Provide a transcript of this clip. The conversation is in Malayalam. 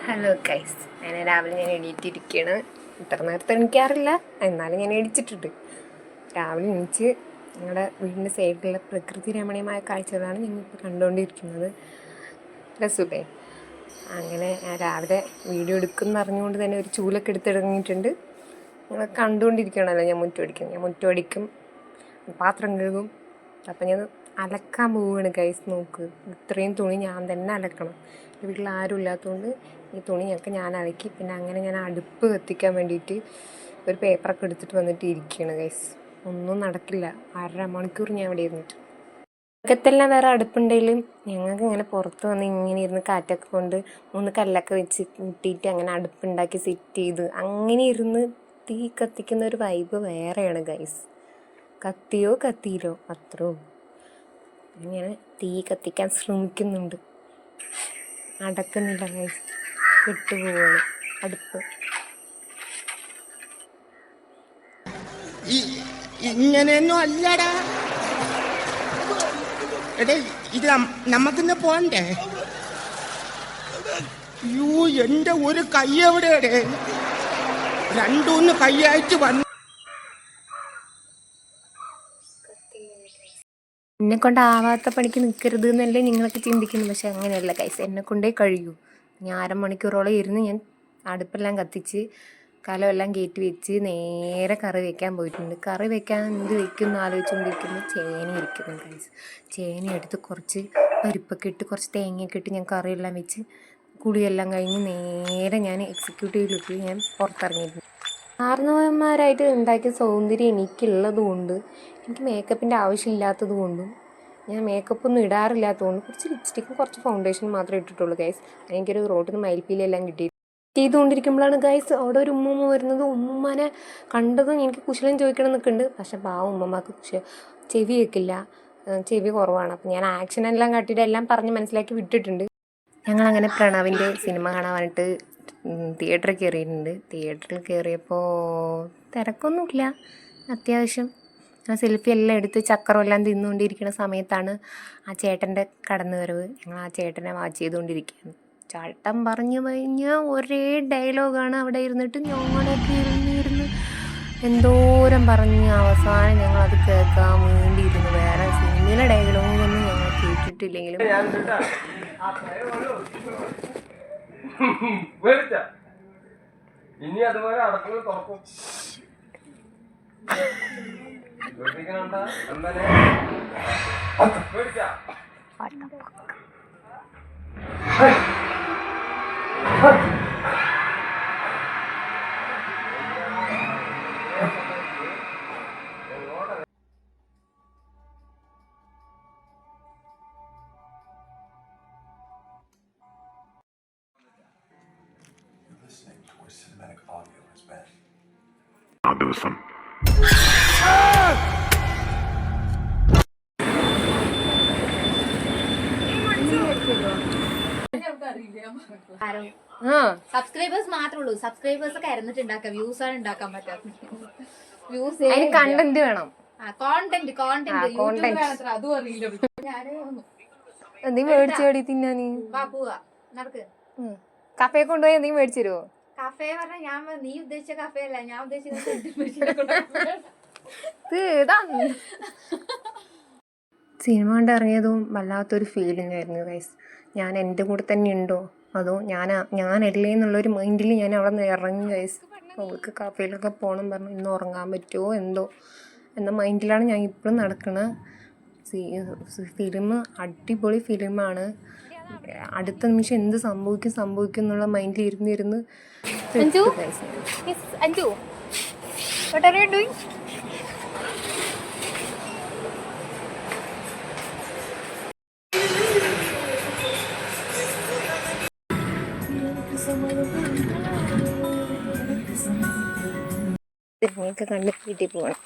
ഹലോ ഗൈസ്, രാവിലെ എണീറ്റിരിക്കുകയാണ്. ഇത്ര നേരത്തെ എണീക്കാറില്ല, എന്നാലും ഞാൻ എണീച്ചിട്ടുണ്ട്. രാവിലെ എണീച്ച് ഞങ്ങളുടെ വീടിൻ്റെ സൈഡിലുള്ള പ്രകൃതി രമണീയമായ കാഴ്ചകളാണ് ഞങ്ങളിപ്പോൾ കണ്ടുകൊണ്ടിരിക്കുന്നത്. രസുബേ അങ്ങനെ ഞാൻ രാവിലെ വീഡിയോ എടുക്കുമെന്ന് അറിഞ്ഞുകൊണ്ട് തന്നെ ഒരു ചൂലൊക്കെ എടുത്തിറങ്ങിയിട്ടുണ്ട്. ഞങ്ങൾ കണ്ടുകൊണ്ടിരിക്കുകയാണല്ലോ ഞാൻ മുറ്റമടിക്കും, പാത്രം കഴുകും. അപ്പം ഞാൻ അലക്കാൻ പോവുകയാണ് ഗൈസ്. നോക്ക്, ഇത്രയും തുണി ഞാൻ തന്നെ അലക്കണം. വീട്ടിൽ ആരും ഇല്ലാത്തതുകൊണ്ട് ഈ തുണി ഞാൻ അലക്കി. പിന്നെ അങ്ങനെ ഞാൻ അടുപ്പ് കത്തിക്കാൻ വേണ്ടിയിട്ട് ഒരു പേപ്പറൊക്കെ എടുത്തിട്ട് വന്നിട്ട് ഇരിക്കുകയാണ് ഗൈസ്. ഒന്നും നടക്കില്ല. 1.5 മണിക്കൂർ ഞാൻ ഇവിടെ ഇരുന്നിട്ട്. അകത്തെല്ലാം വേറെ അടുപ്പുണ്ടെങ്കിലും ഞങ്ങൾക്ക് ഇങ്ങനെ പുറത്ത് വന്ന് ഇങ്ങനെ ഇരുന്ന് കാറ്റൊക്കെ കൊണ്ട് 3 കല്ലൊക്കെ വെച്ച് കൂട്ടിയിട്ട് അങ്ങനെ അടുപ്പുണ്ടാക്കി സെറ്റ് ചെയ്ത് അങ്ങനെ ഇരുന്ന് തീ കത്തിക്കുന്ന ഒരു വൈബ് വേറെയാണ് ഗൈസ്. കത്തിയോ കത്തിയില്ലോ അത്രോ. ഞാൻ തീ കത്തിക്കാൻ ശ്രമിക്കുന്നുണ്ട്, നടക്കുന്നില്ല ഗൈസ്. കെട്ടുപോവാണ് അടുപ്പ്. ഇങ്ങനെയൊന്നും അല്ലടാ. എടേ, ഇത് നമുക്കിന്ന് പോണ്ടേ? യൂ, എന്റെ ഒരു കൈ എവിടെയടേ? 2-3 കൈയായിട്ട് വന്നു. എന്നെ കൊണ്ടാവാത്ത പണിക്ക് നിൽക്കരുത് എന്നല്ലേ നിങ്ങളൊക്കെ ചിന്തിക്കുന്നു. പക്ഷെ അങ്ങനെയല്ല ഗൈസ്, എന്നെ കൊണ്ടേ കഴിയൂ. ഞാൻ 1/2 മണിക്കൂറോളം ഇരുന്ന് ഞാൻ അടുപ്പെല്ലാം കത്തിച്ച് കലമെല്ലാം കയറ്റി വെച്ച് നേരെ കറി വെക്കാൻ പോയിട്ടുണ്ട്. കറി വെക്കാൻ എന്ത് വെക്കുമെന്ന് ആലോചിച്ചുകൊണ്ടിരിക്കുമ്പോൾ ചേന ഇരിക്കുന്നു ഗൈസ്. ചേന എടുത്ത് കുറച്ച് പരിപ്പൊക്കെ ഇട്ട് കുറച്ച് തേങ്ങയൊക്കെ ഇട്ട് ഞാൻ കറിയെല്ലാം വെച്ച് കുളിയെല്ലാം കഴിഞ്ഞ് നേരെ ഞാൻ എക്സിക്യൂട്ടീവിലേക്ക് ഞാൻ പുറത്തിറങ്ങിയിരുന്നു. കാരണവന്മാരായിട്ട് ഉണ്ടാക്കിയ സൗന്ദര്യം എനിക്കുള്ളത് കൊണ്ട്, എനിക്ക് മേക്കപ്പിൻ്റെ ആവശ്യമില്ലാത്തത് കൊണ്ടും, ഞാൻ മേക്കപ്പൊന്നും ഇടാറില്ലാത്തതുകൊണ്ട് കുറച്ച് ലിപ്സ്റ്റിക്കും കുറച്ച് ഫൗണ്ടേഷനും മാത്രമേ ഇട്ടിട്ടുള്ളൂ ഗൈസ്. എനിക്കൊരു റോട്ടിൽ നിന്ന് മയിൽപ്പീലെല്ലാം ചെയ്തുകൊണ്ടിരിക്കുമ്പോഴാണ് ഗൈസ് അവിടെ ഒരു ഉമ്മമ്മ വരുന്നത്. ഉമ്മമ്മനെ കണ്ടതും എനിക്ക് കുശലം ചോദിക്കണം എന്നൊക്കെ ഉണ്ട്. പക്ഷെ പാവം ഉമ്മമ്മക്ക് ചെവി കേൾക്കില്ല, ചെവി കുറവാണ്. അപ്പം ഞാൻ ആക്ഷനെല്ലാം കാട്ടിയിട്ട് എല്ലാം പറഞ്ഞ് മനസ്സിലാക്കി വിട്ടിട്ടുണ്ട്. ഞങ്ങളങ്ങനെ പ്രണവിൻ്റെ സിനിമ കാണാനായിട്ട് തിയേറ്ററിൽ കയറിയിട്ടുണ്ട്. തിയേറ്ററിൽ കയറിയപ്പോൾ തിരക്കൊന്നുമില്ല. അത്യാവശ്യം സെൽഫി എല്ലാം എടുത്ത് ചക്കറമെല്ലാം തിന്നുകൊണ്ടിരിക്കുന്ന സമയത്താണ് ആ ചേട്ടൻ്റെ കടന്നു വരവ്. ഞങ്ങൾ ആ ചേട്ടനെ വാച്ച് ചെയ്തുകൊണ്ടിരിക്കുകയാണ്. ചേട്ടൻ പറഞ്ഞു കഴിഞ്ഞാൽ ഒരേ ഡയലോഗാണ്. അവിടെ ഇരുന്നിട്ട് ഞങ്ങളൊക്കെ ഇരുന്ന് എന്തോരം പറഞ്ഞ് അവസാനം ഞങ്ങളത് കേൾക്കാൻ വേണ്ടിയിരുന്നു. വേറെ സിനിമയിലെ ഡയലോഗൊന്നും ഞങ്ങൾ കേട്ടിട്ടില്ലെങ്കിലും ഇനി അതുപോലെ അടക്കൾ തുറക്കും. ആ ദിവസം സബ്സ്ക്രൈബേഴ്സ് മാത്രമേ ഉള്ളൂ. സബ്സ്ക്രൈബേഴ്സ് ഒക്കെ ഇരുന്നിട്ടുണ്ടാക്കാം, വ്യൂസ് ആണ് ഉണ്ടാക്കാൻ പറ്റാത്ത. വ്യൂസ് കണ്ടന്റ് വേണം. കോണ്ടന്റ് അതും അറിയില്ല. നീ മേടിച്ചു മേടി തിന്നാനി പോവാ നടക്ക്. കഫേ കൊണ്ടുപോയി നീ മേടിച്ചു തരുമോ? കഫേ പറഞ്ഞ നീ ഉദ്ദേശിച്ച കഫേ അല്ല, ഞാൻ ഉദ്ദേശിച്ച സിനിമ കണ്ട് ഇറങ്ങിയതും വല്ലാത്തൊരു ഫീലിംഗ് ആയിരുന്നു ഗൈസ്. ഞാൻ എൻ്റെ കൂടെ തന്നെ ഉണ്ടോ അതോ ഞാനല്ലേ എന്നുള്ളൊരു മൈൻഡിൽ ഞാൻ അവിടെ നിന്ന് ഇറങ്ങി ഗൈസ്. അവൾക്ക് കഫേയിലൊക്കെ പോകണം പറഞ്ഞു. ഇന്ന് ഉറങ്ങാൻ പറ്റുമോ എന്തോ എന്ന മൈൻഡിലാണ് ഞാൻ ഇപ്പോഴും നടക്കുന്നത്. ഫിലിം അടിപൊളി ഫിലിമാണ്. അടുത്ത നിമിഷം എന്ത് സംഭവിക്കും എന്നുള്ള മൈൻഡിൽ ഇരുന്ന് What are you doing? സിനിമയൊക്കെ കണ്ട് വീട്ടിൽ പോകണം.